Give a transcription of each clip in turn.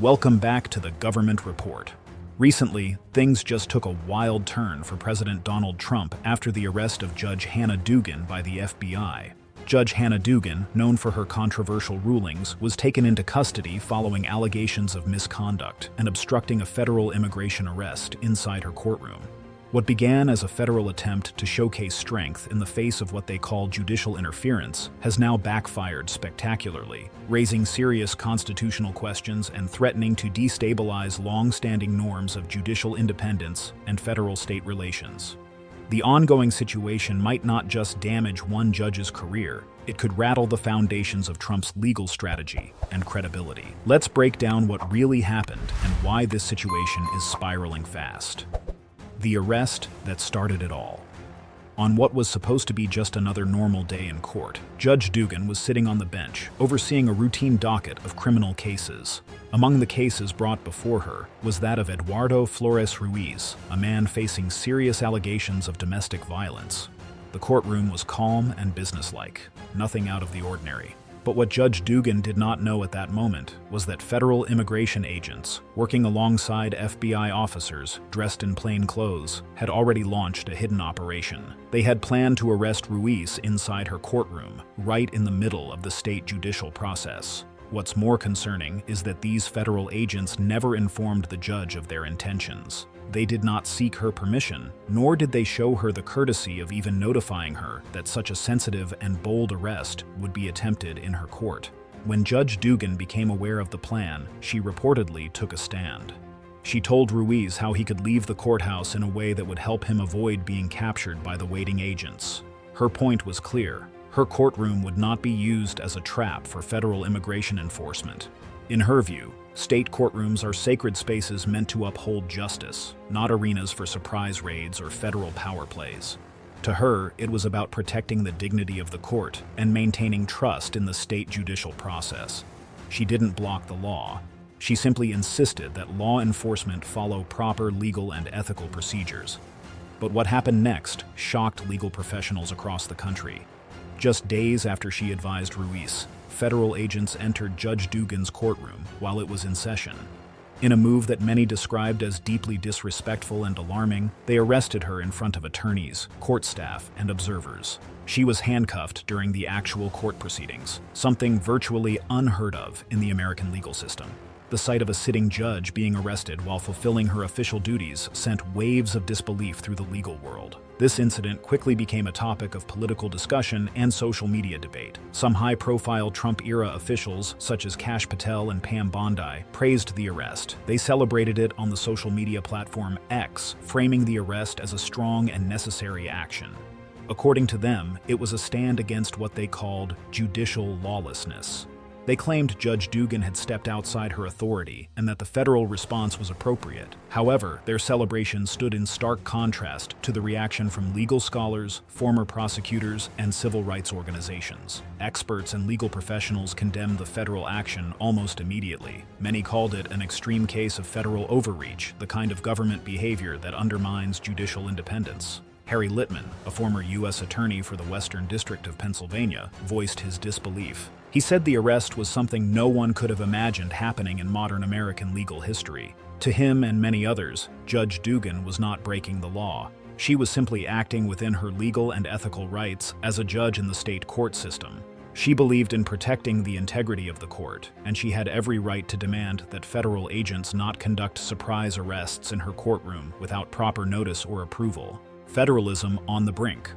Welcome back to the Government Report. Recently, things just took a wild turn for President Donald Trump after the arrest of Judge Hannah Dugan by the FBI. Judge Hannah Dugan, known for her controversial rulings, was taken into custody following allegations of misconduct and obstructing a federal immigration arrest inside her courtroom. What began as a federal attempt to showcase strength in the face of what they call judicial interference has now backfired spectacularly, raising serious constitutional questions and threatening to destabilize long-standing norms of judicial independence and federal-state relations. The ongoing situation might not just damage one judge's career, it could rattle the foundations of Trump's legal strategy and credibility. Let's break down what really happened and why this situation is spiraling fast. The arrest that started it all. On what was supposed to be just another normal day in court, Judge Dugan was sitting on the bench, overseeing a routine docket of criminal cases. Among the cases brought before her was that of Eduardo Flores Ruiz, a man facing serious allegations of domestic violence. The courtroom was calm and businesslike, nothing out of the ordinary. But what Judge Dugan did not know at that moment was that federal immigration agents, working alongside FBI officers dressed in plain clothes, had already launched a hidden operation. They had planned to arrest Ruiz inside her courtroom, right in the middle of the state judicial process. What's more concerning is that these federal agents never informed the judge of their intentions. They did not seek her permission, nor did they show her the courtesy of even notifying her that such a sensitive and bold arrest would be attempted in her court. When Judge Dugan became aware of the plan, she reportedly took a stand. She told Ruiz how he could leave the courthouse in a way that would help him avoid being captured by the waiting agents. Her point was clear. Her courtroom would not be used as a trap for federal immigration enforcement. In her view, state courtrooms are sacred spaces meant to uphold justice, not arenas for surprise raids or federal power plays. To her, it was about protecting the dignity of the court and maintaining trust in the state judicial process. She didn't block the law. She simply insisted that law enforcement follow proper legal and ethical procedures. But what happened next shocked legal professionals across the country. Just days after she advised Ruiz, federal agents entered Judge Dugan's courtroom while it was in session. In a move that many described as deeply disrespectful and alarming, they arrested her in front of attorneys, court staff, and observers. She was handcuffed during the actual court proceedings, something virtually unheard of in the American legal system. The sight of a sitting judge being arrested while fulfilling her official duties sent waves of disbelief through the legal world. This incident quickly became a topic of political discussion and social media debate. Some high-profile Trump-era officials, such as Kash Patel and Pam Bondi, praised the arrest. They celebrated it on the social media platform X, framing the arrest as a strong and necessary action. According to them, it was a stand against what they called judicial lawlessness. They claimed Judge Dugan had stepped outside her authority and that the federal response was appropriate. However, their celebration stood in stark contrast to the reaction from legal scholars, former prosecutors, and civil rights organizations. Experts and legal professionals condemned the federal action almost immediately. Many called it an extreme case of federal overreach, the kind of government behavior that undermines judicial independence. Harry Litman, a former U.S. attorney for the Western District of Pennsylvania, voiced his disbelief. He said the arrest was something no one could have imagined happening in modern American legal history. To him and many others, Judge Dugan was not breaking the law. She was simply acting within her legal and ethical rights as a judge in the state court system. She believed in protecting the integrity of the court, and she had every right to demand that federal agents not conduct surprise arrests in her courtroom without proper notice or approval. Federalism on the brink.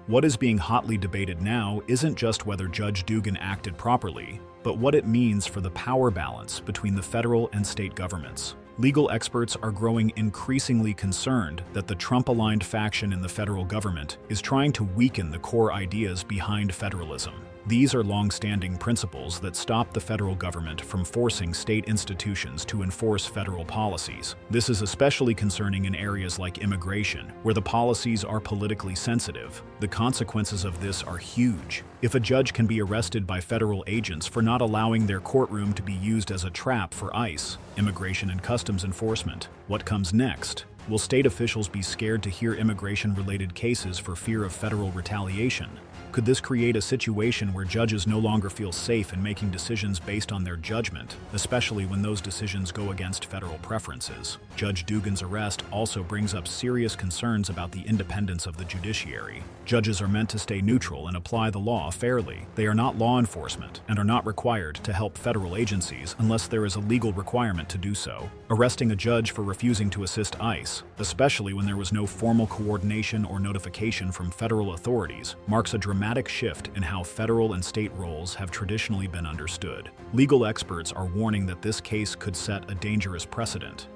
What is being hotly debated now isn't just whether Judge Dugan acted properly, but what it means for the power balance between the federal and state governments. Legal experts are growing increasingly concerned that the Trump-aligned faction in the federal government is trying to weaken the core ideas behind federalism. These are long-standing principles that stop the federal government from forcing state institutions to enforce federal policies. This is especially concerning in areas like immigration, where the policies are politically sensitive. The consequences of this are huge. If a judge can be arrested by federal agents for not allowing their courtroom to be used as a trap for ICE, Immigration and Customs Enforcement, what comes next? Will state officials be scared to hear immigration-related cases for fear of federal retaliation? Could this create a situation where judges no longer feel safe in making decisions based on their judgment, especially when those decisions go against federal preferences? Judge Dugan's arrest also brings up serious concerns about the independence of the judiciary. Judges are meant to stay neutral and apply the law fairly. They are not law enforcement and are not required to help federal agencies unless there is a legal requirement to do so. Arresting a judge for refusing to assist ICE, especially when there was no formal coordination or notification from federal authorities, marks a dramatic shift in how federal and state roles have traditionally been understood. Legal experts are warning that this case could set a dangerous precedent.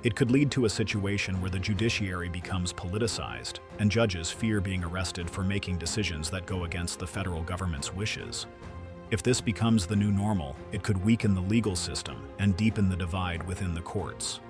It could lead to a situation where the judiciary becomes politicized, and judges fear being arrested for making decisions that go against the federal government's wishes. If this becomes the new normal, it could weaken the legal system and deepen the divide within the courts.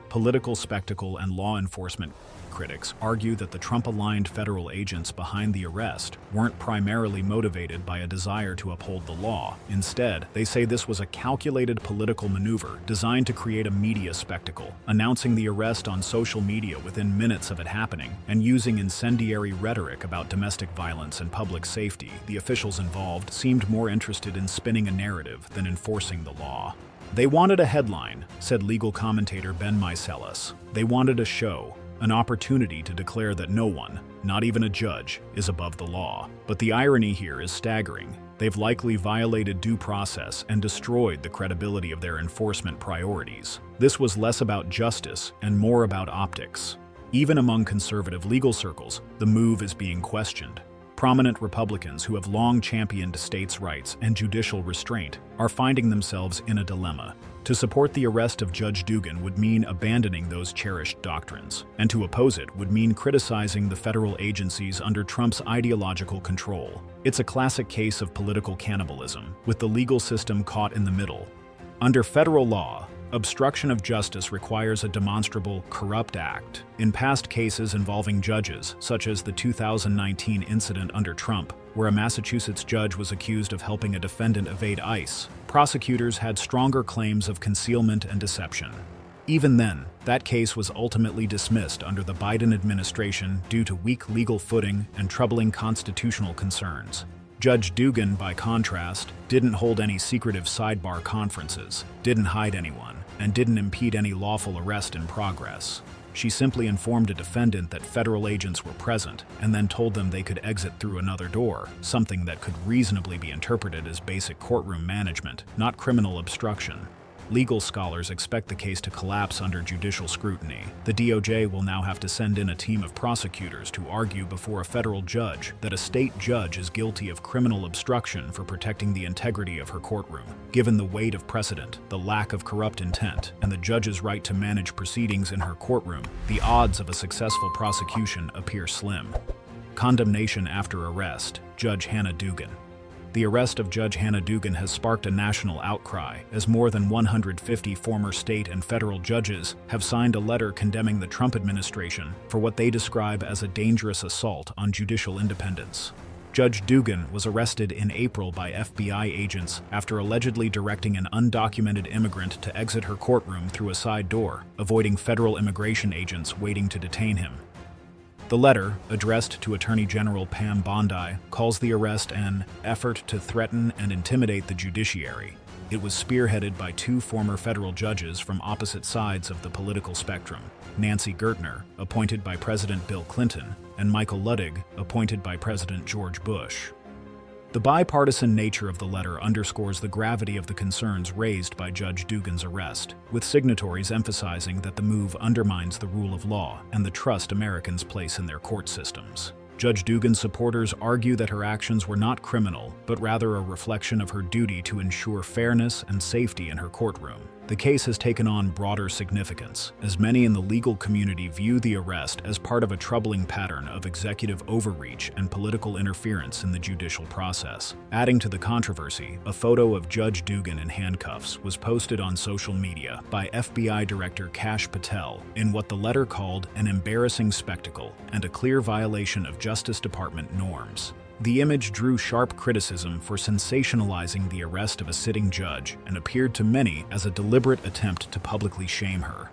Political spectacle and law enforcement critics argue that the Trump-aligned federal agents behind the arrest weren't primarily motivated by a desire to uphold the law. Instead, they say this was a calculated political maneuver designed to create a media spectacle, announcing the arrest on social media within minutes of it happening, and using incendiary rhetoric about domestic violence and public safety. The officials involved seemed more interested in spinning a narrative than enforcing the law. They wanted a headline, said legal commentator Ben Meiselas. They wanted a show, an opportunity to declare that no one, not even a judge, is above the law. But the irony here is staggering. They've likely violated due process and destroyed the credibility of their enforcement priorities. This was less about justice and more about optics. Even among conservative legal circles, the move is being questioned. Prominent Republicans who have long championed states' rights and judicial restraint are finding themselves in a dilemma. To support the arrest of Judge Dugan would mean abandoning those cherished doctrines, and to oppose it would mean criticizing the federal agencies under Trump's ideological control. It's a classic case of political cannibalism, with the legal system caught in the middle. Under federal law, obstruction of justice requires a demonstrable, corrupt act. In past cases involving judges, such as the 2019 incident under Trump, where a Massachusetts judge was accused of helping a defendant evade ICE, prosecutors had stronger claims of concealment and deception. Even then, that case was ultimately dismissed under the Biden administration due to weak legal footing and troubling constitutional concerns. Judge Dugan, by contrast, didn't hold any secretive sidebar conferences, didn't hide anyone, and didn't impede any lawful arrest in progress. She simply informed a defendant that federal agents were present and then told them they could exit through another door, something that could reasonably be interpreted as basic courtroom management, not criminal obstruction. Legal scholars expect the case to collapse under judicial scrutiny. The DOJ will now have to send in a team of prosecutors to argue before a federal judge that a state judge is guilty of criminal obstruction for protecting the integrity of her courtroom. Given the weight of precedent, the lack of corrupt intent, and the judge's right to manage proceedings in her courtroom, the odds of a successful prosecution appear slim. Condemnation after arrest, Judge Hannah Dugan. The arrest of Judge Hannah Dugan has sparked a national outcry, as more than 150 former state and federal judges have signed a letter condemning the Trump administration for what they describe as a dangerous assault on judicial independence. Judge Dugan was arrested in April by FBI agents after allegedly directing an undocumented immigrant to exit her courtroom through a side door, avoiding federal immigration agents waiting to detain him. The letter, addressed to Attorney General Pam Bondi, calls the arrest an effort to threaten and intimidate the judiciary. It was spearheaded by two former federal judges from opposite sides of the political spectrum, Nancy Gertner, appointed by President Bill Clinton, and Michael Luttig, appointed by President George Bush. The bipartisan nature of the letter underscores the gravity of the concerns raised by Judge Dugan's arrest, with signatories emphasizing that the move undermines the rule of law and the trust Americans place in their court systems. Judge Dugan's supporters argue that her actions were not criminal, but rather a reflection of her duty to ensure fairness and safety in her courtroom. The case has taken on broader significance, as many in the legal community view the arrest as part of a troubling pattern of executive overreach and political interference in the judicial process. Adding to the controversy, a photo of Judge Dugan in handcuffs was posted on social media by FBI Director Kash Patel in what the letter called an embarrassing spectacle and a clear violation of Justice Department norms. The image drew sharp criticism for sensationalizing the arrest of a sitting judge and appeared to many as a deliberate attempt to publicly shame her.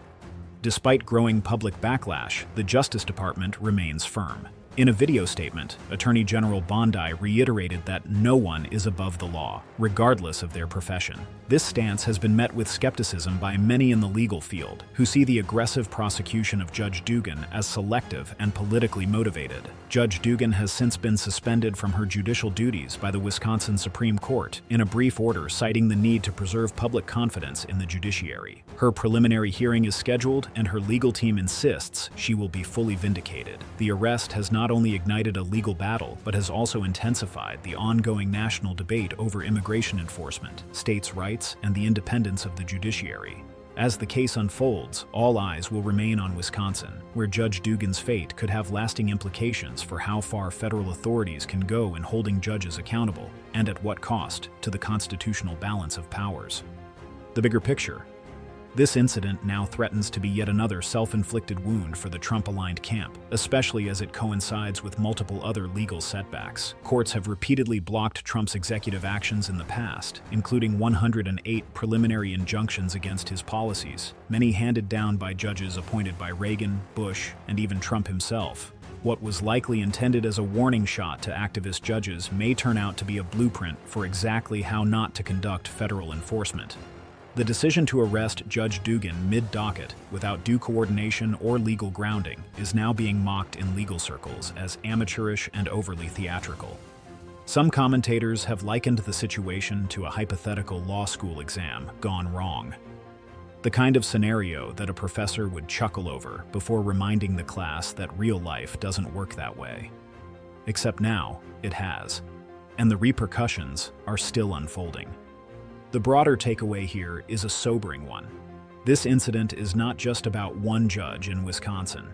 Despite growing public backlash, the Justice Department remains firm. In a video statement, Attorney General Bondi reiterated that no one is above the law, regardless of their profession. This stance has been met with skepticism by many in the legal field, who see the aggressive prosecution of Judge Dugan as selective and politically motivated. Judge Dugan has since been suspended from her judicial duties by the Wisconsin Supreme Court in a brief order citing the need to preserve public confidence in the judiciary. Her preliminary hearing is scheduled, and her legal team insists she will be fully vindicated. The arrest has not only ignited a legal battle, but has also intensified the ongoing national debate over immigration enforcement, states' rights, and the independence of the judiciary. As the case unfolds, all eyes will remain on Wisconsin, where Judge Dugan's fate could have lasting implications for how far federal authorities can go in holding judges accountable, and at what cost to the constitutional balance of powers. The bigger picture. This incident now threatens to be yet another self-inflicted wound for the Trump-aligned camp, especially as it coincides with multiple other legal setbacks. Courts have repeatedly blocked Trump's executive actions in the past, including 108 preliminary injunctions against his policies, many handed down by judges appointed by Reagan, Bush, and even Trump himself. What was likely intended as a warning shot to activist judges may turn out to be a blueprint for exactly how not to conduct federal enforcement. The decision to arrest Judge Dugan mid-docket without due coordination or legal grounding is now being mocked in legal circles as amateurish and overly theatrical. Some commentators have likened the situation to a hypothetical law school exam gone wrong. The kind of scenario that a professor would chuckle over before reminding the class that real life doesn't work that way. Except now, it has, and the repercussions are still unfolding. The broader takeaway here is a sobering one. This incident is not just about one judge in Wisconsin.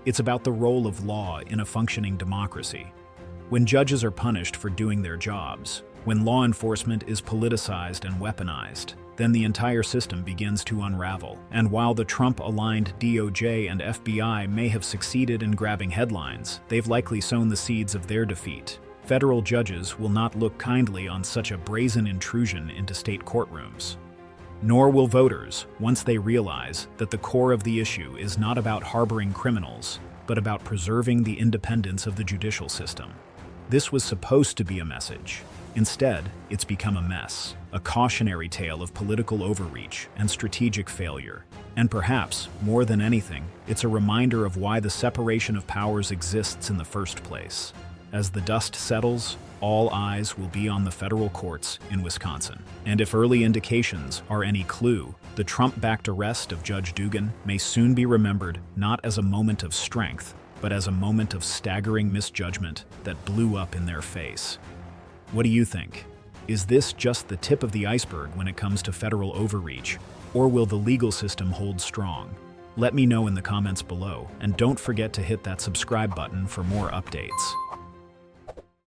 It's about the role of law in a functioning democracy. When judges are punished for doing their jobs, when law enforcement is politicized and weaponized, then the entire system begins to unravel. And while the Trump-aligned DOJ and FBI may have succeeded in grabbing headlines, they've likely sown the seeds of their defeat. Federal judges will not look kindly on such a brazen intrusion into state courtrooms. Nor will voters, once they realize that the core of the issue is not about harboring criminals, but about preserving the independence of the judicial system. This was supposed to be a message. Instead, it's become a mess, a cautionary tale of political overreach and strategic failure. And perhaps, more than anything, it's a reminder of why the separation of powers exists in the first place. As the dust settles, all eyes will be on the federal courts in Wisconsin. And if early indications are any clue, the Trump-backed arrest of Judge Dugan may soon be remembered not as a moment of strength, but as a moment of staggering misjudgment that blew up in their face. What do you think? Is this just the tip of the iceberg when it comes to federal overreach, or will the legal system hold strong? Let me know in the comments below, and don't forget to hit that subscribe button for more updates.